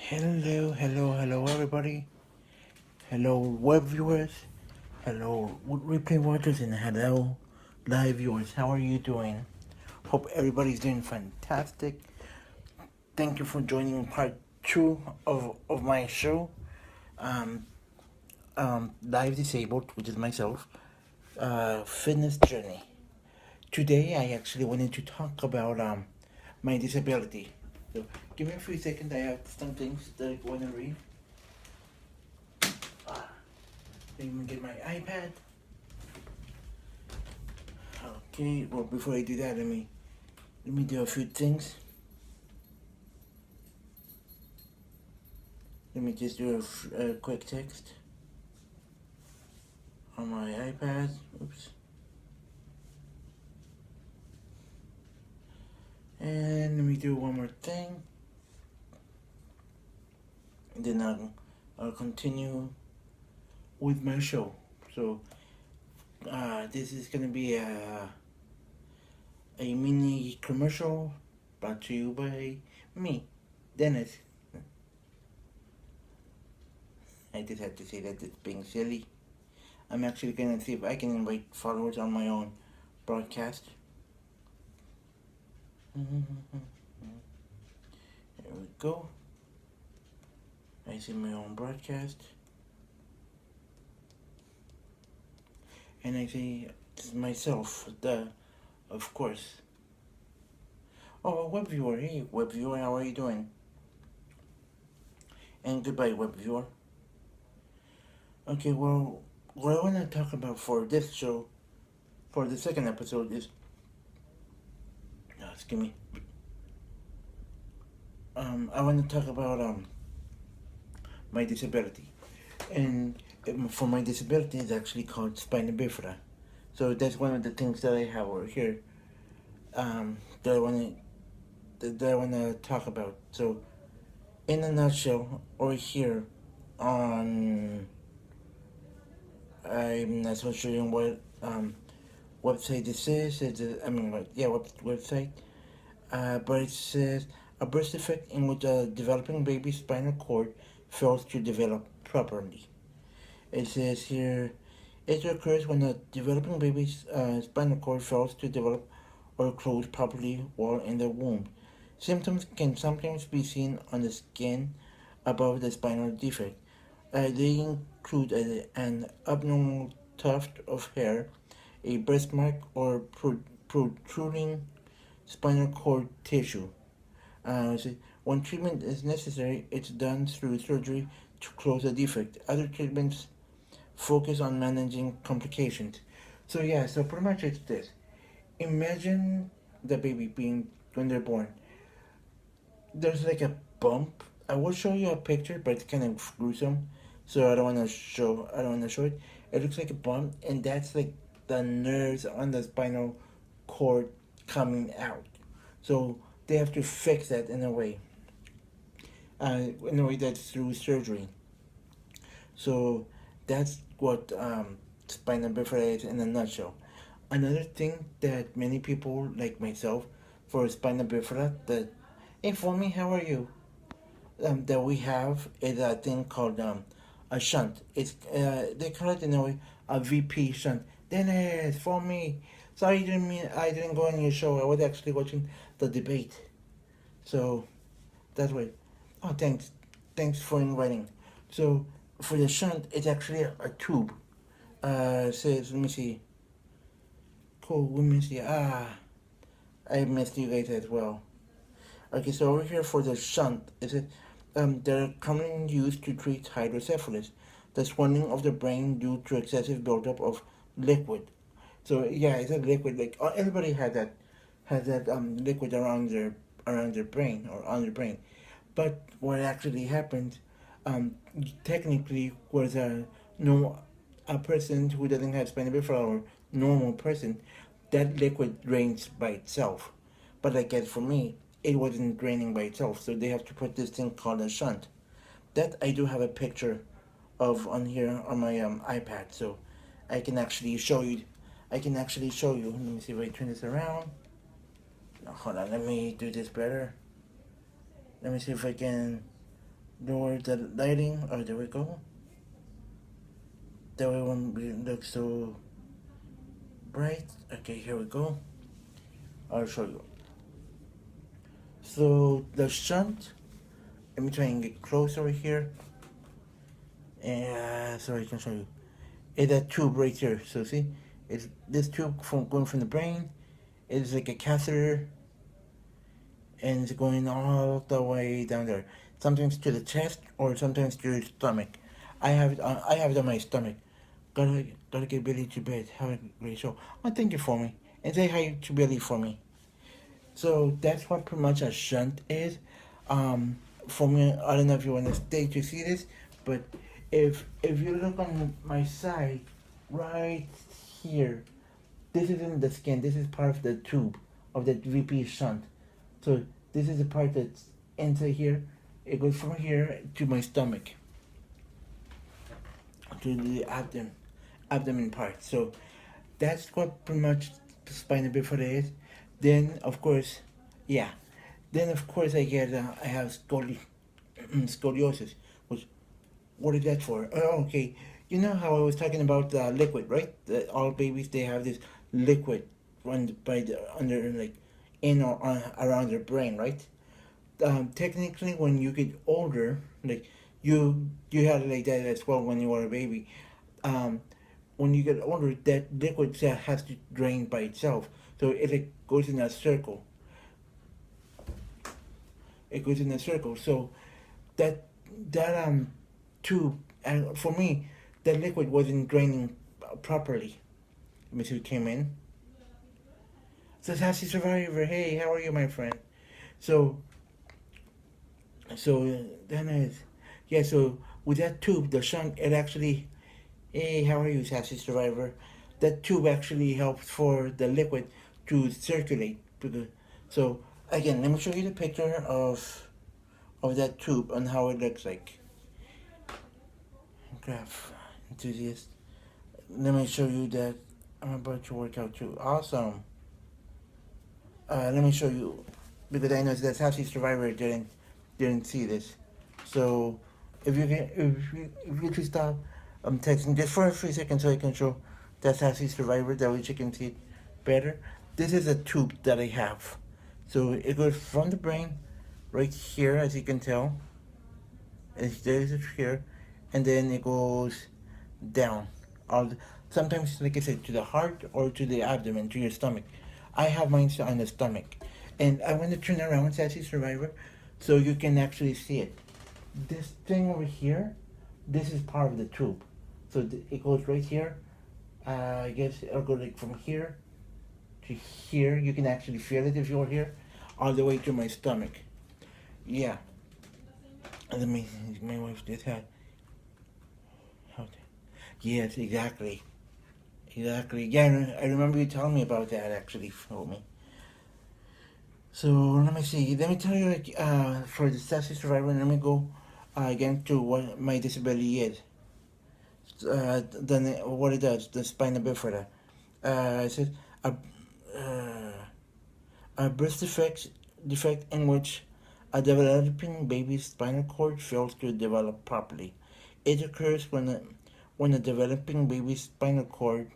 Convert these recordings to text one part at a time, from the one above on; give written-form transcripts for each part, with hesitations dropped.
Hello, everybody. Hello, web viewers. Hello, replay watchers, and hello, live viewers. How are you doing? Hope everybody's doing fantastic. Thank you for joining part two of my show, um, Live Disabled, which is myself, fitness journey. Today, I actually wanted to talk about my disability. So, give me a few seconds. I have some things that I want to read. Let me get my iPad. Okay, well, before I do that, let me do a few things. Let me just do a quick text on my iPad. Oops. And let me do one more thing. And then I'll continue with my show. So, this is gonna be a mini commercial brought to you by me, Dennis. I just have to say that it's being silly. I'm actually gonna see if I can invite followers on my own broadcast. There we go. I see my own broadcast. And I see myself, of course. Oh, web viewer. Hey, web viewer, how are you doing? And goodbye, web viewer. Okay, well, what I want to talk about for this show, for the second episode, is. Excuse me. I want to talk about my disability, and for my disability, it's actually called spina bifida. So that's one of the things that I have over here. That I want to talk about. So, in a nutshell, over here, on I'm not so sure what website this is. Website. But it says a birth defect in which a developing baby's spinal cord fails to develop properly. It says here, it occurs when a developing baby's spinal cord fails to develop or close properly while in the womb. Symptoms can sometimes be seen on the skin above the spinal defect. They include an abnormal tuft of hair, a birthmark, or protruding spinal cord tissue. When treatment is necessary, it's done through surgery to close the defect. Other treatments focus on managing complications. So pretty much it's this. Imagine the baby being when they're born. There's like a bump. I will show you a picture, but it's kind of gruesome, so I don't want to show. I don't want to show it. It looks like a bump, and that's like the nerves on the spinal cord coming out. So they have to fix that in a way that's through surgery. So that's what spina bifida is in a nutshell. Another thing that many people like myself for spina bifida that, hey, for me, how are you? That we have is a thing called a shunt. It's they call it in a way a VP shunt. Dennis, for me. Sorry, I didn't go on your show. I was actually watching the debate. So that's why. Oh, thanks for inviting. So for the shunt, it's actually a tube. Says, let me see. Cool, let me see. I missed you guys as well. Okay, so over here for the shunt, is it? They're commonly used to treat hydrocephalus, the swelling of the brain due to excessive buildup of liquid. So yeah, it's a liquid. Like everybody has that liquid around their brain or on their brain. But what actually happens, um, technically, was a person who doesn't have spina bifida or normal person, that liquid drains by itself. But I guess for me, it wasn't draining by itself, so they have to put this thing called a shunt. That I do have a picture of on here on my iPad, so I can actually show you. I can actually show you. Let me see if I turn this around. Hold on, let me do this better. Let me see if I can lower the lighting. Oh, there we go. That way it won't look so bright. Okay, here we go. I'll show you. So the shunt, let me try and get close over here. And so I can show you. It's that tube right here. So see, it's this tube from going from the brain. It's like a catheter, and it's going all the way down there. Sometimes to the chest, or sometimes to your stomach. I have it on my stomach. Gotta get Billy to bed. Have a great show. Oh, thank you for me, and say hi to Billy for me. So that's what pretty much a shunt is. For me, I don't know if you want to stay to see this, but if you look on my side, right here, this isn't the skin. This is part of the tube of the VP shunt. So this is the part that's inside here. It goes from here to my stomach, to the abdomen part. So that's what pretty much spina bifida is. Then of course, yeah. Then of course I have scoliosis. Which, what is that for? Oh, okay. You know how I was talking about the liquid, right? That all babies they have this liquid run by the under like in or on, around their brain, right? Technically, when you get older, like you had it like that as well when you were a baby. Um, when you get older, that liquid has to drain by itself. So it like goes in a circle. It goes in a circle. So that that tube, and for me, that liquid wasn't draining properly. Let me see who came in. So Sassy Survivor, hey, how are you, my friend? So then is yeah. So with that tube, the shunt, it actually, hey, how are you, Sassy Survivor? That tube actually helps for the liquid to circulate. Because, so again, let me show you the picture of that tube and how it looks like. Graph enthusiast. Let me show you that I'm about to work out too. Awesome. Let me show you because I know that Sassy Survivor didn't see this. So if you could stop texting just for a few seconds so I can show that Sassy Survivor that way you can see it better. This is a tube that I have. So it goes from the brain right here as you can tell. There's it here, and then it goes down. Sometimes, like I said, to the heart or to the abdomen, to your stomach. I have mine on the stomach, and I want to turn around, Sassy Survivor, so you can actually see it. This thing over here, this is part of the tube, so it goes right here. I guess it'll go like from here to here. You can actually feel it if you're here, all the way to my stomach. Yeah. Let me. My wife just had. Yes, exactly. Exactly. Yeah, I remember you telling me about that actually for me. So let me see. Let me tell you, like, for the Sassy Survivor, let me go again to what my disability is. Then what it does, the spina bifida. It says a, uh, a birth defect in which a developing baby's spinal cord fails to develop properly. It occurs when a developing baby's spinal cord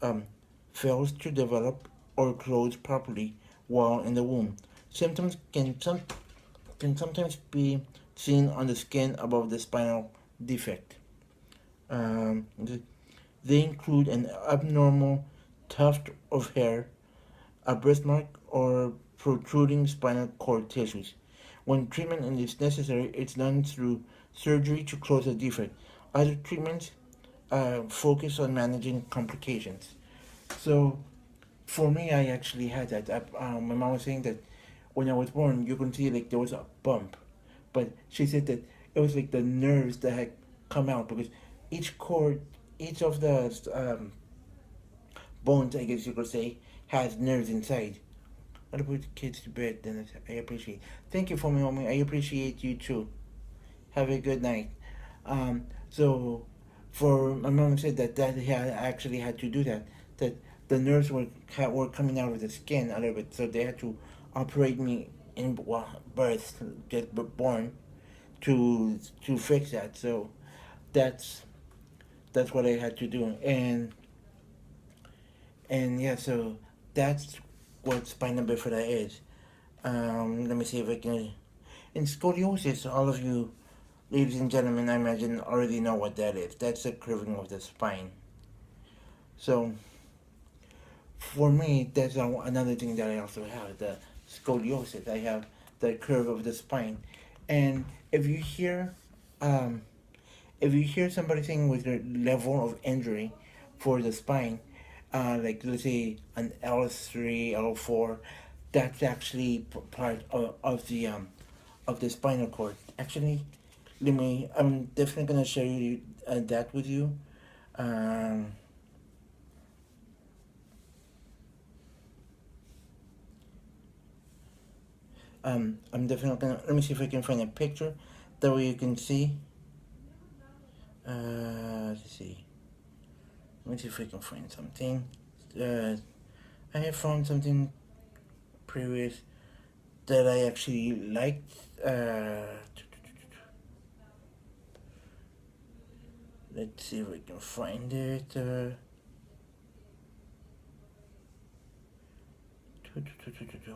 um, fails to develop or close properly while in the womb. Symptoms can sometimes be seen on the skin above the spinal defect. Um, they include an abnormal tuft of hair, a birthmark, or protruding spinal cord tissues. When treatment is necessary, it's done through surgery to close the defect. Other treatments focus on managing complications. So, for me, I actually had that. My mom was saying that when I was born, you can see like there was a bump, but she said that it was like the nerves that had come out because each cord, each of the bones, I guess you could say, has nerves inside. I'll put the kids to bed, Dennis. I appreciate. Thank you for me, homie. I appreciate you too. Have a good night. So, for my mom said that actually had to do that. That the nerves were coming out of the skin a little bit, so they had to operate me in birth, get born, to fix that. So that's that's what I had to do, and yeah, so that's what spina bifida is. Let me see if I can. In scoliosis, all of you, ladies and gentlemen, I imagine already know what that is. That's the curving of the spine. So for me, that's another thing that I also have, the scoliosis. I have the curve of the spine, and if you hear, um, if you hear somebody saying with their level of injury for the spine, like let's say an L3, L4, that's actually part of the spinal cord. Actually, I'm definitely gonna share you that with you. Um, I'm definitely gonna let me see if I can find a picture that way you can see. Let's see. Let me see if I can find something. Uh, I have found something previous that I actually liked. Let's see if I can find it.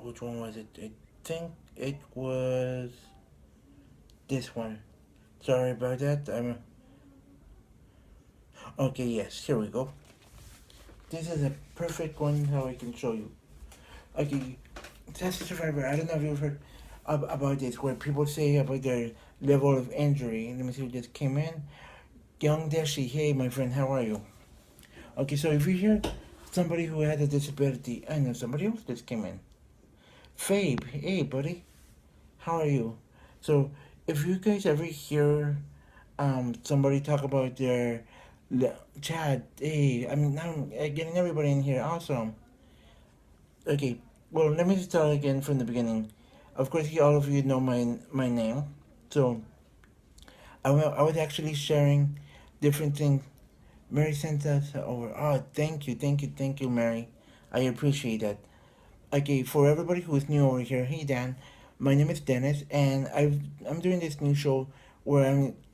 Which one was it? I think it was this one. Sorry about that. I'm okay. Yes, here we go. This is a perfect one. How I can show you. Okay, test survivor. I don't know if you've heard about this, where people say about their level of injury. Let me see who just came in. Young Dashi, hey my friend, how are you? Okay, so if you hear somebody who had a disability, I know somebody else just came in. Fabe, hey buddy, how are you? So if you guys ever hear somebody talk about their Chad, hey, I'm getting everybody in here, awesome. Okay, well let me start again from the beginning. Of course, all of you know my name, so I was actually sharing different things. Mary sent us over. Oh, thank you, Mary. I appreciate that. Okay, for everybody who's new over here, hey Dan, my name is Dennis, and I'm doing this new show where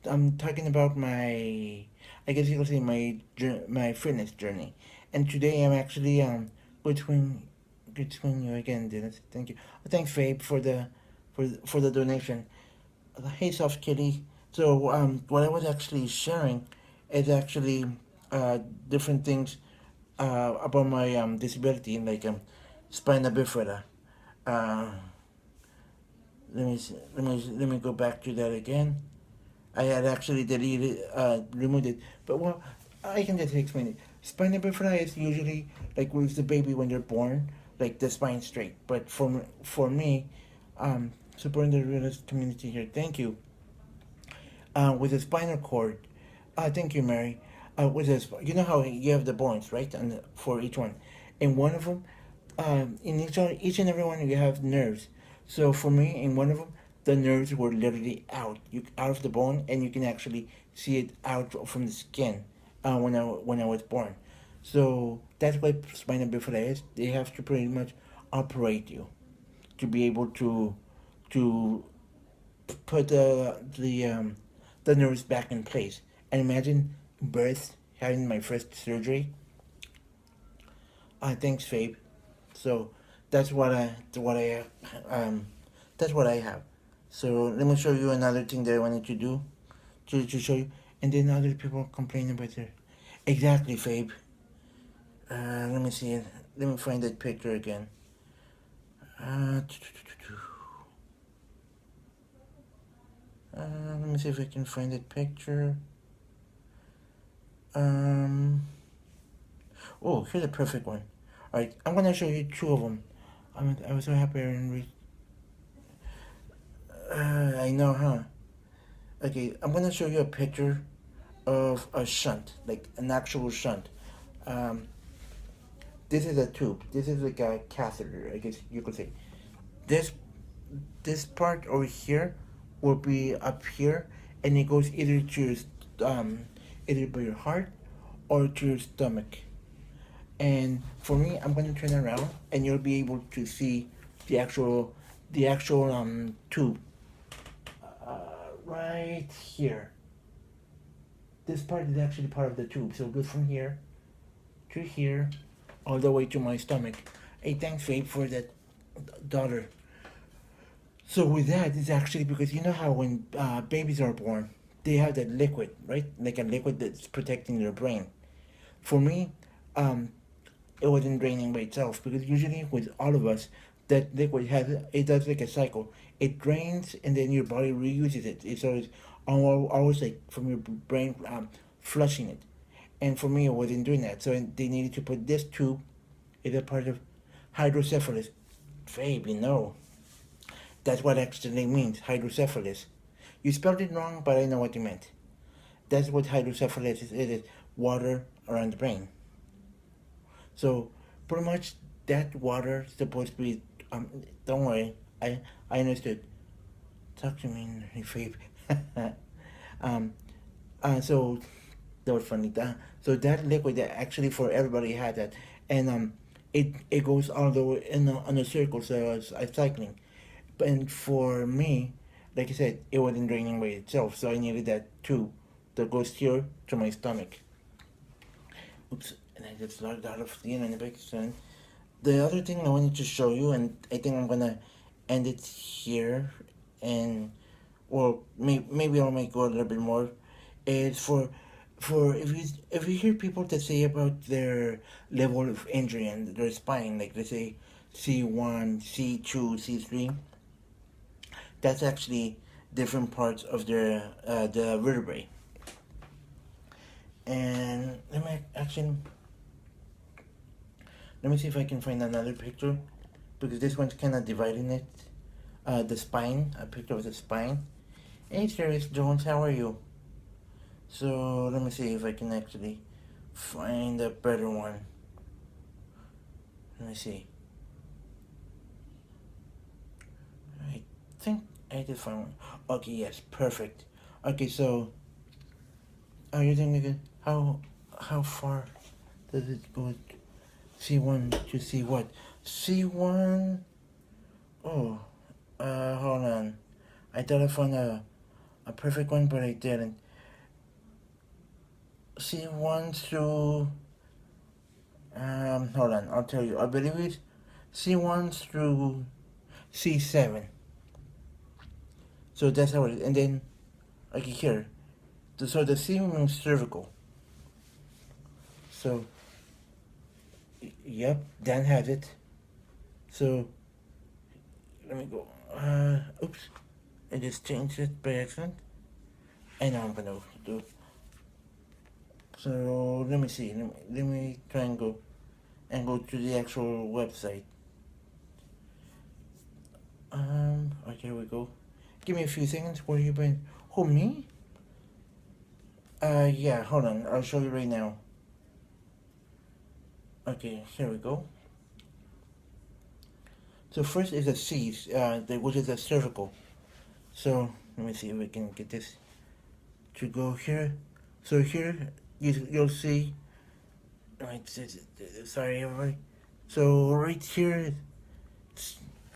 I'm talking about my, I guess you could say my fitness journey, and today I'm actually between between you again, Dennis. Thank you. Thanks, Fabe, for the donation. Hey, soft kitty. So what I was actually sharing is actually different things about my disability, like spina bifida. Uh, let me go back to that again. I had actually removed it, but well, I can just explain it. Spina bifida is usually like with the baby when they're born, like the spine straight. But for me, supporting the realist community here. Thank you. With the spinal cord. Thank you, Mary. With this, you know how you have the bones, right? And for each one, in one of them, in each and every one, you have nerves. So for me, in one of them, the nerves were literally out of the bone, and you can actually see it out from the skin. When I was born, so that's what spinal bifida is. They have to pretty much operate you to be able to put the nerves back in place. And imagine birth, having my first surgery. Thanks, Fabe. So um that's what I have. So let me show you another thing that I wanted to do to show you, and then other people complain about it. Exactly, Fabe. Let me see it. Let me find that picture again. Uh, let me see if I can find that picture. Um, oh, here's a perfect one. All right, I'm gonna show you two of them. I was so happy and I know, huh? Okay, I'm gonna show you a picture of a shunt, like an actual shunt. Um, this is a tube. This is like a catheter, I guess you could say. This this part over here will be up here, and it goes either to your um, either by your heart or to your stomach. And for me, I'm going to turn around, and you'll be able to see the actual tube right here. This part is actually part of the tube, so it goes from here to here, all the way to my stomach. Hey, thanks, Fabe, for that dollar. So with that, it's actually because you know how when babies are born, they have that liquid, right? Like a liquid that's protecting their brain. For me, um, it wasn't draining by itself because usually with all of us, that liquid has it does like a cycle. It drains and then your body reuses it. It's always like from your brain flushing it. And for me, it wasn't doing that. So they needed to put this tube as a part of hydrocephalus. Babe, you know. That's what actually means, hydrocephalus. You spelled it wrong, but I know what you meant. That's what hydrocephalus is. It is water around the brain. So pretty much that water is supposed to be. Don't worry, I understood. Talk to me, Fabe. um, so that was funny. So that liquid that actually for everybody had that, and it goes all the way in on a circle, so it's cycling. And for me, like I said, it wasn't draining by itself, so I needed that tube that goes here to my stomach. Oops, and I just logged out of the internet. So the other thing I wanted to show you, and I think I'm gonna end it here, and or maybe I'll make go a little bit more. Is for if you hear people that say about their level of injury and their spine, like they say C1, C2, C3, that's actually different parts of their the vertebrae. And let me see if I can find another picture because this one's kind of dividing it. The spine, a picture of the spine. Hey, Serious Jones, how are you? So let me see if I can actually find a better one. Let me see. I think I did find one. Okay, yes, perfect. Okay, so are you thinking how far does it go? C1 to C what? C1. Oh, hold on. I thought I found a perfect one, but I didn't. C1 through. Hold on. I'll tell you. I believe it's C1 through C7. So that's how it is. And then, like here, so the C means cervical. So, yep, Dan has it. So, let me go. Oops. I just changed it by accident. And now I'm gonna do. So let me see. Let me try and go to the actual website. Okay, here we go. Give me a few seconds. Where you been? Who, me? Yeah. Hold on. I'll show you right now. Okay, here we go. So first is a C, which is a cervical. So let me see if we can get this to go here. So here you'll see. Right, sorry everybody. So right here,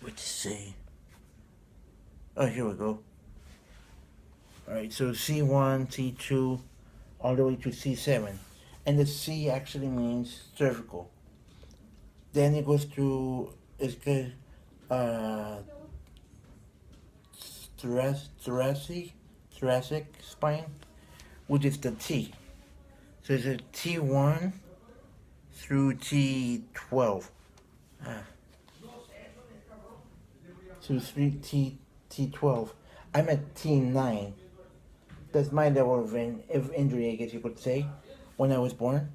what to say? Oh, here we go. Alright, so C1, C2, all the way to C7. And the C actually means cervical. Then it goes to, it's good, uh, thoracic spine, which is the T. So it's a T1 through T12. Ah. So T12. I'm at T9. That's my level of injury, I guess you could say, when I was born.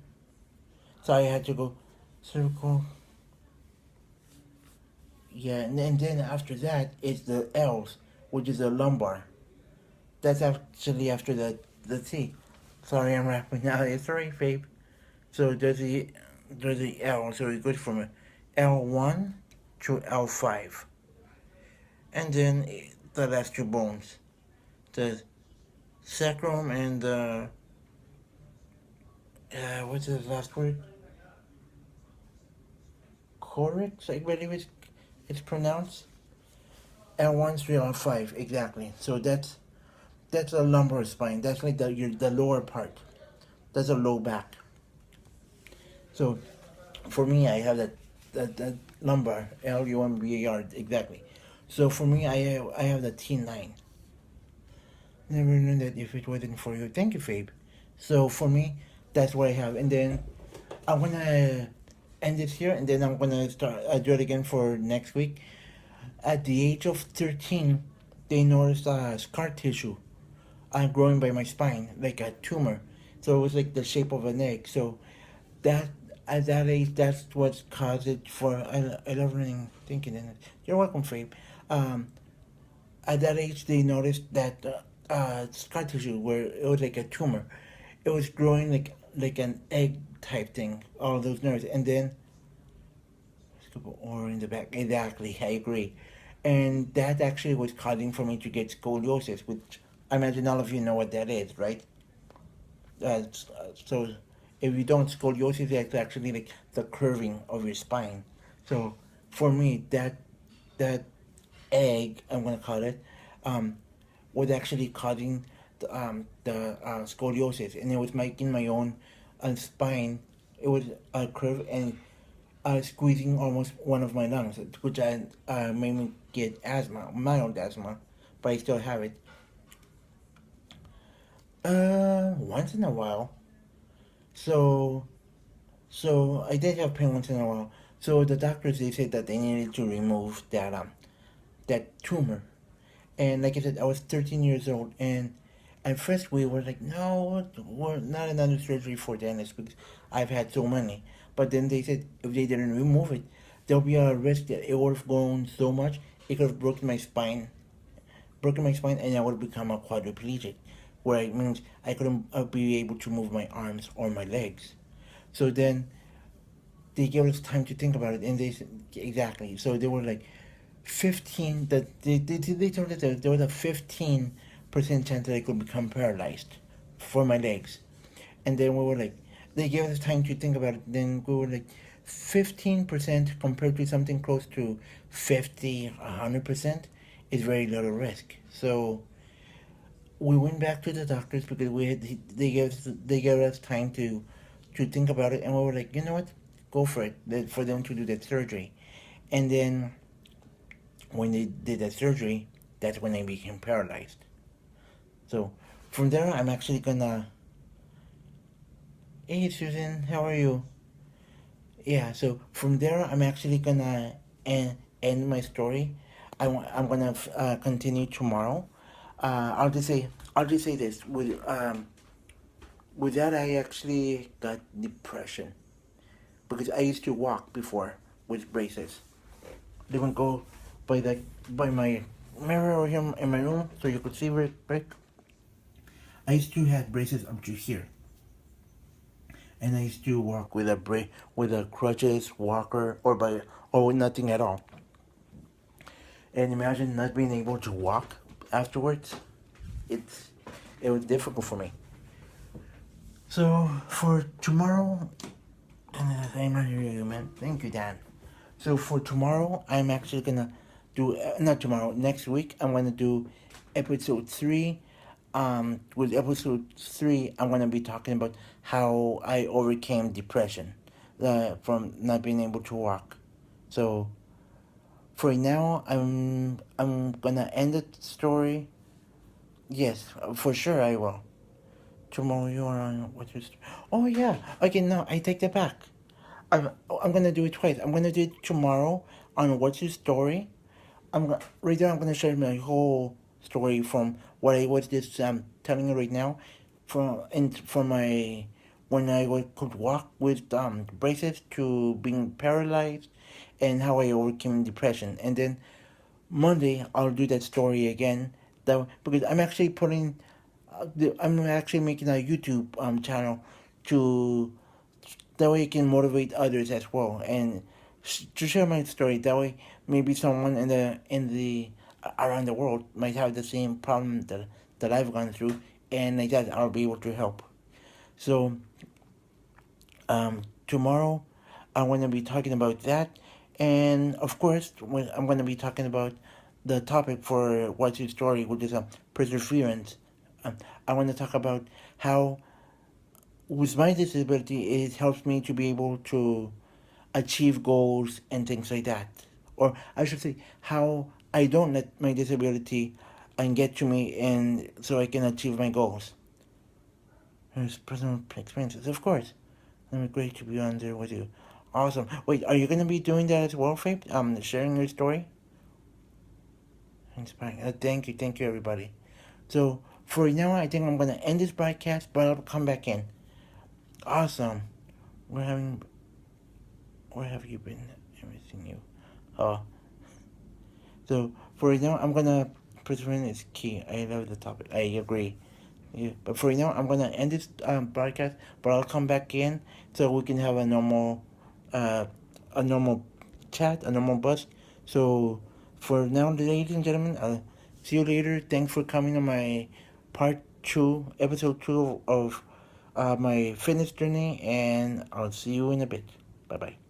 So I had to go circle. Yeah, and then after that is the L's, which is the lumbar. That's actually after the T. Sorry, I'm rapping now. It's alright, babe. So there's the L. So it goes from L1 to L5, and then the last two bones, the sacrum and the what's the last word? correct, I believe it's pronounced. L1, 3, L5, exactly. So that's a lumbar spine. That's like the lower part. That's a low back. So for me, I have that lumbar, LUMBAR, exactly. So for me, I have the T9. Never knew that if it wasn't for you. Thank you, Fabe. So for me, that's what I have. And then I'm gonna end it here, and then I'm gonna start. Do it again for next week. At the age of 13, they noticed scar tissue growing by my spine, like a tumor. So it was like the shape of an egg. So that at that age, that's what caused it. For I love running, thinking in it. You're welcome, Fabe. Um, at that age, they noticed that scar tissue, where it was like a tumor, it was growing like an egg type thing. All those nerves, and then or in the back. Exactly, I agree. And that actually was causing for me to get scoliosis, which I imagine all of you know what that is, right? So if you don't, scoliosis is actually like the curving of your spine. So for me, that egg, I'm gonna call it, um, was actually causing the scoliosis, and it was making my own spine. It was a curve and squeezing almost one of my lungs, which made me get asthma, mild asthma, but I still have it. Once in a while. So, so I did have pain once in a while. So the doctors, they said that they needed to remove that tumor. And like I said, I was 13 years old, and at first we were like, no, we're not another surgery for dentists because I've had so many. But then they said if they didn't remove it, there'll be a risk that it would have grown so much it could have broken my spine, and I would become a quadriplegic, where it means I couldn't be able to move my arms or my legs. So then they gave us time to think about it, and they said exactly. So they were like 15. That they told us that there was a 15% chance that I could become paralyzed for my legs, and then we were like, they gave us time to think about it. Then we were like, 15% compared to something close to 50, 100% is very little risk. So we went back to the doctors because they gave us time to think about it, and we were like, you know what, go for it, for them to do that surgery. And then when they did that surgery, that's when I became paralyzed. So from there, I'm actually gonna. Hey Susan, how are you? Yeah. So from there, I'm actually gonna end my story. I'm gonna continue tomorrow. I'll just say this with that, I actually got depression because I used to walk before with braces. They would go by my mirror here in my room so you could see real quick. I used to have braces up to here, and I used to walk with a crutches, walker, or with nothing at all. And imagine not being able to walk afterwards. It's it was difficult for me. So for tomorrow, I'm not hearing you, man. Thank you, Dan. So for tomorrow, I'm actually gonna do not tomorrow. Next week, I'm gonna do episode 3. With episode 3, I'm gonna be talking about how I overcame depression, from not being able to walk. So for now, I'm gonna end the story. Yes, for sure I will. Tomorrow you are on what is? Oh yeah. Okay, no, I take that back. I'm gonna do it twice. I'm gonna do it tomorrow on What's Your Story. Right there. I'm gonna share my whole story from what I was just telling you right now, from my when could walk with braces to being paralyzed, and how I overcame depression. And then Monday I'll do that story again. That because I'm actually making a YouTube channel to that way I can motivate others as well, and to share my story. That way, maybe someone in the around the world might have the same problem that I've gone through, and like that, I'll be able to help. So, tomorrow, I'm going to be talking about that, And of course, I'm going to be talking about the topic for What's Your Story, which is perseverance. Um, I want to talk about how, with my disability, it helps me to be able to achieve goals and things like that. Or I should say, how I don't let my disability and get to me, and so I can achieve my goals. There's personal experiences, of course. I'm great to be on there with you. Awesome. Wait, are you gonna be doing that as well, Faith? Sharing your story. Inspiring. Thank you, everybody. So for now, I think I'm gonna end this broadcast, but I'll come back in. Awesome. We're having. Where have you been? Everything new. Oh, so for now, I'm gonna. Perseverance is key. I love the topic. I agree. Yeah, but for now, I'm gonna end this broadcast, but I'll come back in so we can have uh, a normal chat, a normal buzz. So for now, ladies and gentlemen, I'll see you later. Thanks for coming on my episode two of my fitness journey, and I'll see you in a bit. Bye bye.